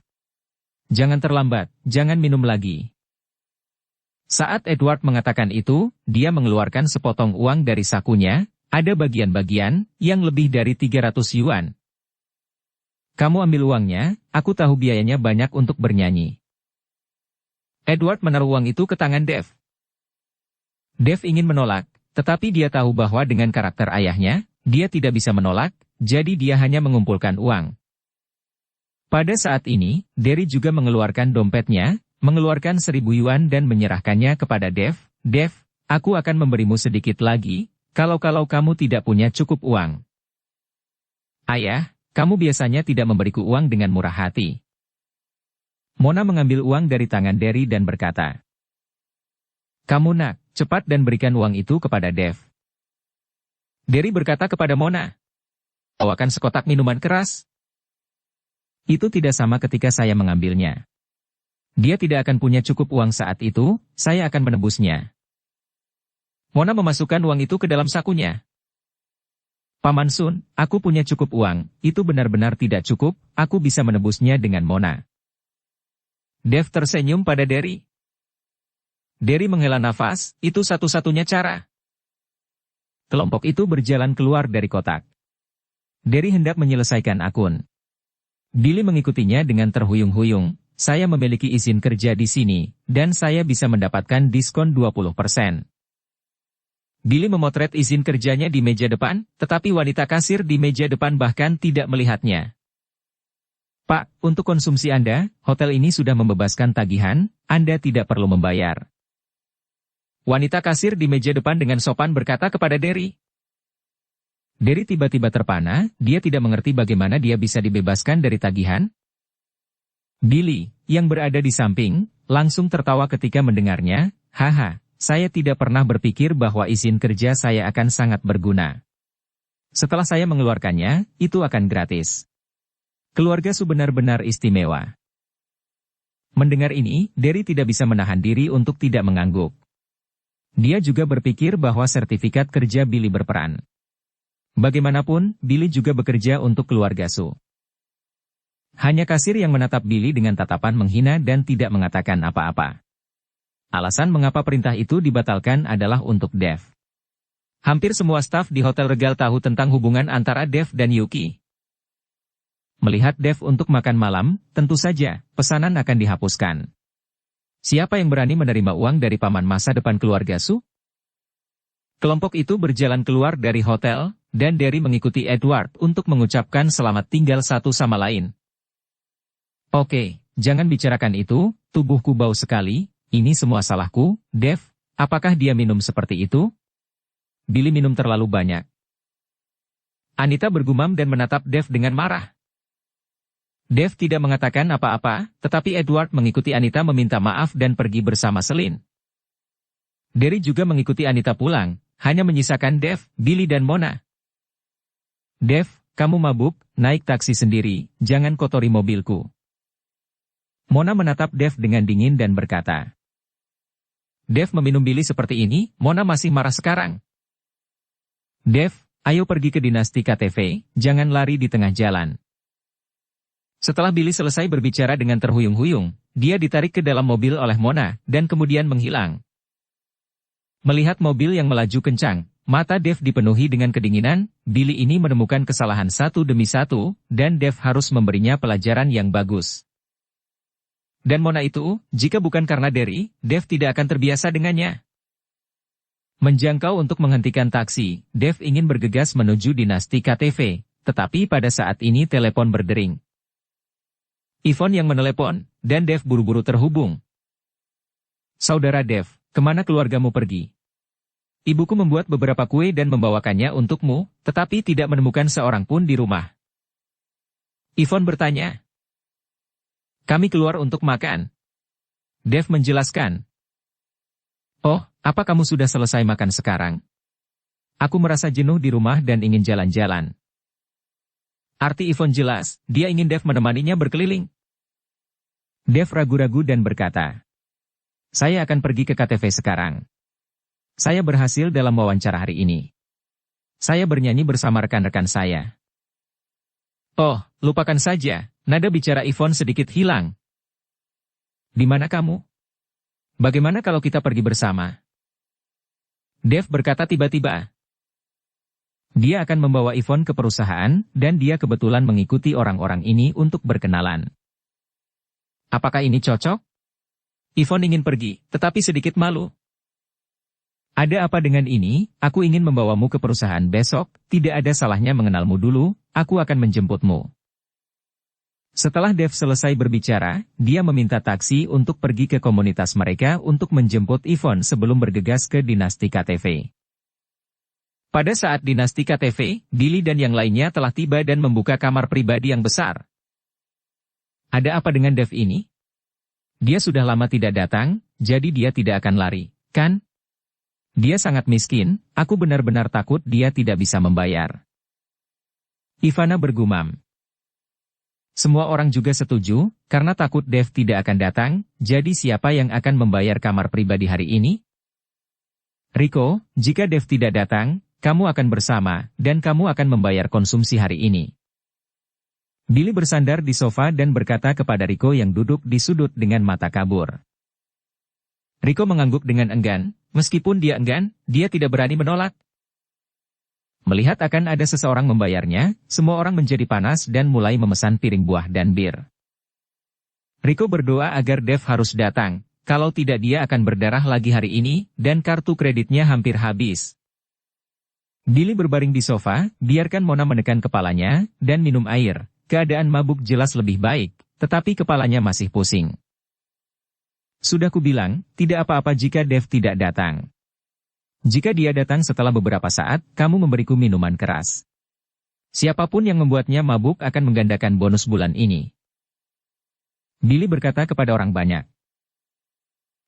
Jangan terlambat, jangan minum lagi. Saat Edward mengatakan itu, dia mengeluarkan sepotong uang dari sakunya, ada bagian-bagian, yang lebih dari 300 yuan. Kamu ambil uangnya, aku tahu biayanya banyak untuk bernyanyi. Edward menaruh uang itu ke tangan Dave. Dave ingin menolak, tetapi dia tahu bahwa dengan karakter ayahnya, dia tidak bisa menolak, jadi dia hanya mengumpulkan uang. Pada saat ini, Derry juga mengeluarkan dompetnya, mengeluarkan 1.000 yuan dan menyerahkannya kepada Dave. Dave, aku akan memberimu sedikit lagi, kalau kamu tidak punya cukup uang. Ayah, kamu biasanya tidak memberiku uang dengan murah hati. Mona mengambil uang dari tangan Derry dan berkata, kamu nak, cepat dan berikan uang itu kepada Dave. Derry berkata kepada Mona, bawakan sekotak minuman keras. Itu tidak sama ketika saya mengambilnya. Dia tidak akan punya cukup uang saat itu, saya akan menebusnya. Mona memasukkan uang itu ke dalam sakunya. Paman Sun, aku punya cukup uang, itu benar-benar tidak cukup, aku bisa menebusnya dengan Mona. Dave tersenyum pada Derry. Derry menghela nafas, itu satu-satunya cara. Kelompok itu berjalan keluar dari kotak. Derry hendak menyelesaikan akun. Billy mengikutinya dengan terhuyung-huyung, saya memiliki izin kerja di sini, dan saya bisa mendapatkan diskon 20%. Billy memotret izin kerjanya di meja depan, tetapi wanita kasir di meja depan bahkan tidak melihatnya. Pak, untuk konsumsi Anda, hotel ini sudah membebaskan tagihan, Anda tidak perlu membayar. Wanita kasir di meja depan dengan sopan berkata kepada Derry. Derry tiba-tiba terpana, dia tidak mengerti bagaimana dia bisa dibebaskan dari tagihan. Billy, yang berada di samping, langsung tertawa ketika mendengarnya, haha, saya tidak pernah berpikir bahwa izin kerja saya akan sangat berguna. Setelah saya mengeluarkannya, itu akan gratis. Keluarga Su benar-benar istimewa. Mendengar ini, Derry tidak bisa menahan diri untuk tidak mengangguk. Dia juga berpikir bahwa sertifikat kerja Billy berperan. Bagaimanapun, Billy juga bekerja untuk keluarga Su. Hanya kasir yang menatap Billy dengan tatapan menghina dan tidak mengatakan apa-apa. Alasan mengapa perintah itu dibatalkan adalah untuk Dave. Hampir semua staf di Hotel Regal tahu tentang hubungan antara Dave dan Yuki. Melihat Dave untuk makan malam, tentu saja, pesanan akan dihapuskan. Siapa yang berani menerima uang dari paman masa depan keluarga Su? Kelompok itu berjalan keluar dari hotel, dan Derry mengikuti Edward untuk mengucapkan selamat tinggal satu sama lain. Oke, jangan bicarakan itu, tubuhku bau sekali, ini semua salahku, Dave, apakah dia minum seperti itu? Billy minum terlalu banyak. Anita bergumam dan menatap Dave dengan marah. Dave tidak mengatakan apa-apa, tetapi Edward mengikuti Anita meminta maaf dan pergi bersama Celine. Derry juga mengikuti Anita pulang, hanya menyisakan Dave, Billy dan Mona. Dave, kamu mabuk, naik taksi sendiri, jangan kotori mobilku. Mona menatap Dave dengan dingin dan berkata. Dave meminum Billy seperti ini, Mona masih marah sekarang. Dave, ayo pergi ke dinasti KTV, jangan lari di tengah jalan. Setelah Billy selesai berbicara dengan terhuyung-huyung, dia ditarik ke dalam mobil oleh Mona, dan kemudian menghilang. Melihat mobil yang melaju kencang, mata Dave dipenuhi dengan kedinginan, Billy ini menemukan kesalahan satu demi satu, dan Dave harus memberinya pelajaran yang bagus. Dan Mona itu, jika bukan karena Derry, Dave tidak akan terbiasa dengannya. Menjangkau untuk menghentikan taksi, Dave ingin bergegas menuju dinasti KTV, tetapi pada saat ini telepon berdering. Yvonne yang menelepon, dan Dave buru-buru terhubung. Saudara Dave, kemana keluargamu pergi? Ibuku membuat beberapa kue dan membawakannya untukmu, tetapi tidak menemukan seorang pun di rumah. Yvonne bertanya. Kami keluar untuk makan. Dev menjelaskan. Oh, apa kamu sudah selesai makan sekarang? Aku merasa jenuh di rumah dan ingin jalan-jalan. Arti Yvonne jelas, dia ingin Dev menemaninya berkeliling. Dev ragu-ragu dan berkata, saya akan pergi ke KTV sekarang. Saya berhasil dalam wawancara hari ini. Saya bernyanyi bersama rekan-rekan saya. Oh, lupakan saja, nada bicara Yvonne sedikit hilang. Di mana kamu? Bagaimana kalau kita pergi bersama? Dev berkata tiba-tiba. Dia akan membawa Yvonne ke perusahaan, dan dia kebetulan mengikuti orang-orang ini untuk berkenalan. Apakah ini cocok? Yvonne ingin pergi, tetapi sedikit malu. Ada apa dengan ini? Aku ingin membawamu ke perusahaan besok, tidak ada salahnya mengenalmu dulu, aku akan menjemputmu. Setelah Dev selesai berbicara, dia meminta taksi untuk pergi ke komunitas mereka untuk menjemput Yvonne sebelum bergegas ke dinasti KTV. Pada saat dinasti KTV, Billy dan yang lainnya telah tiba dan membuka kamar pribadi yang besar. Ada apa dengan Dev ini? Dia sudah lama tidak datang, jadi dia tidak akan lari, kan? Dia sangat miskin, aku benar-benar takut dia tidak bisa membayar. Ivana bergumam. Semua orang juga setuju, karena takut Dev tidak akan datang, jadi siapa yang akan membayar kamar pribadi hari ini? Rico, jika Dev tidak datang, kamu akan bersama, dan kamu akan membayar konsumsi hari ini. Billy bersandar di sofa dan berkata kepada Rico yang duduk di sudut dengan mata kabur. Rico mengangguk dengan enggan, meskipun dia enggan, dia tidak berani menolak. Melihat akan ada seseorang membayarnya, semua orang menjadi panas dan mulai memesan piring buah dan bir. Rico berdoa agar Dev harus datang, kalau tidak dia akan berdarah lagi hari ini, dan kartu kreditnya hampir habis. Billy berbaring di sofa, biarkan Mona menekan kepalanya, dan minum air. Keadaan mabuk jelas lebih baik, tetapi kepalanya masih pusing. Sudah kubilang, tidak apa-apa jika Dev tidak datang. Jika dia datang setelah beberapa saat, kamu memberiku minuman keras. Siapapun yang membuatnya mabuk akan menggandakan bonus bulan ini. Billy berkata kepada orang banyak.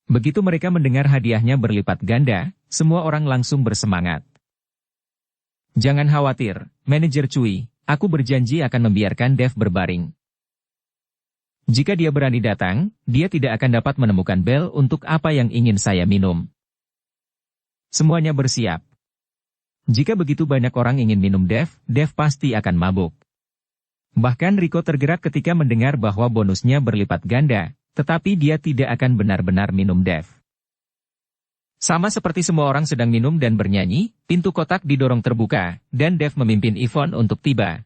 Begitu mereka mendengar hadiahnya berlipat ganda, semua orang langsung bersemangat. Jangan khawatir, Manajer Cui, aku berjanji akan membiarkan Dev berbaring. Jika dia berani datang, dia tidak akan dapat menemukan bel untuk apa yang ingin saya minum. Semuanya bersiap. Jika begitu banyak orang ingin minum Dev, Dev pasti akan mabuk. Bahkan Rico tergerak ketika mendengar bahwa bonusnya berlipat ganda, tetapi dia tidak akan benar-benar minum Dev. Sama seperti semua orang sedang minum dan bernyanyi, pintu kotak didorong terbuka, dan Dev memimpin Yvonne untuk tiba.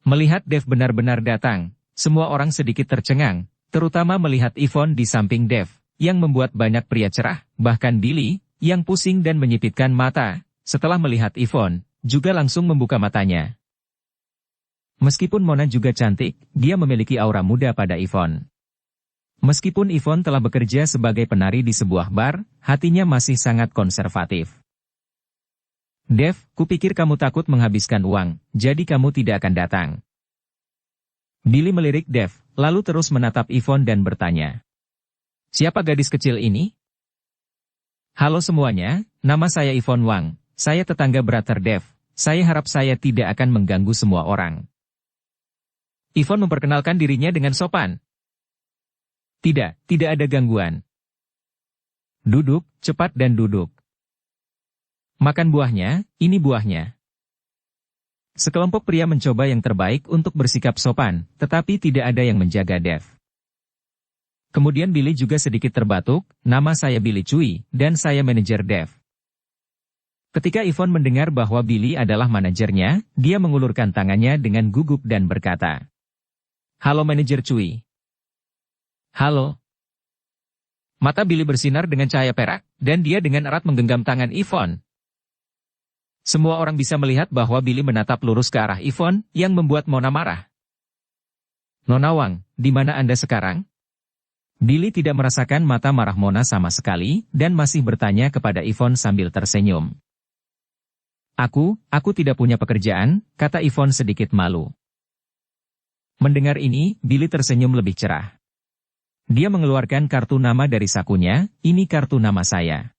Melihat Dev benar-benar datang, semua orang sedikit tercengang, terutama melihat Yvonne di samping Dev, yang membuat banyak pria cerah, bahkan Billy, yang pusing dan menyipitkan mata, setelah melihat Yvonne, juga langsung membuka matanya. Meskipun Mona juga cantik, dia memiliki aura muda pada Yvonne. Meskipun Yvonne telah bekerja sebagai penari di sebuah bar, hatinya masih sangat konservatif. Dev, kupikir kamu takut menghabiskan uang, jadi kamu tidak akan datang. Billy melirik Dev, lalu terus menatap Yvonne dan bertanya. Siapa gadis kecil ini? Halo semuanya, nama saya Yvonne Wang, saya tetangga brother Dev, saya harap saya tidak akan mengganggu semua orang. Yvonne memperkenalkan dirinya dengan sopan. Tidak ada gangguan. Duduk, cepat dan duduk. Makan buahnya, ini buahnya. Sekelompok pria mencoba yang terbaik untuk bersikap sopan, tetapi tidak ada yang menjaga Dev. Kemudian Billy juga sedikit terbatuk, nama saya Billy Cui, dan saya manajer Dev. Ketika Yvonne mendengar bahwa Billy adalah manajernya, dia mengulurkan tangannya dengan gugup dan berkata, Halo manajer Cui. Halo. Mata Billy bersinar dengan cahaya perak, dan dia dengan erat menggenggam tangan Yvonne. Semua orang bisa melihat bahwa Billy menatap lurus ke arah Yvonne, yang membuat Mona marah. Nona Wang, di mana Anda sekarang? Billy tidak merasakan mata marah Mona sama sekali, dan masih bertanya kepada Yvonne sambil tersenyum. Aku tidak punya pekerjaan, kata Yvonne sedikit malu. Mendengar ini, Billy tersenyum lebih cerah. Dia mengeluarkan kartu nama dari sakunya, ini kartu nama saya.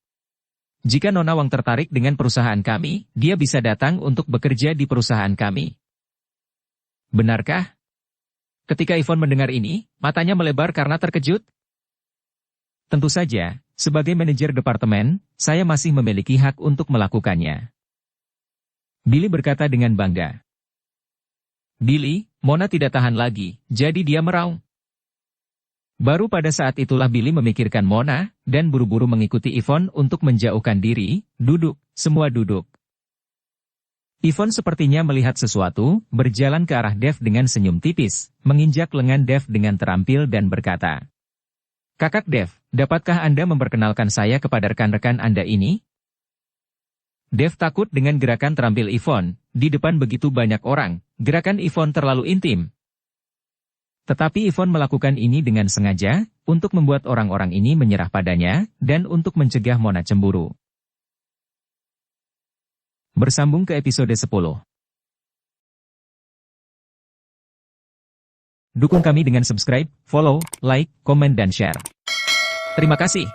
Jika Nona Wang tertarik dengan perusahaan kami, dia bisa datang untuk bekerja di perusahaan kami. Benarkah? Ketika Yvonne mendengar ini, matanya melebar karena terkejut. Tentu saja, sebagai manajer departemen, saya masih memiliki hak untuk melakukannya. Billy berkata dengan bangga. Billy, Mona tidak tahan lagi, jadi dia meraung. Baru pada saat itulah Billy memikirkan Mona, dan buru-buru mengikuti Yvonne untuk menjauhkan diri. Duduk, semua duduk. Yvonne sepertinya melihat sesuatu, berjalan ke arah Dev dengan senyum tipis, menginjak lengan Dev dengan terampil dan berkata, Kakak Dev, dapatkah Anda memperkenalkan saya kepada rekan-rekan Anda ini? Dev takut dengan gerakan terampil Yvonne, di depan begitu banyak orang, gerakan Yvonne terlalu intim. Tetapi Yvonne melakukan ini dengan sengaja, untuk membuat orang-orang ini menyerah padanya, dan untuk mencegah Mona cemburu. Bersambung ke episode 10. Dukung kami dengan subscribe, follow, like, komen dan share. Terima kasih.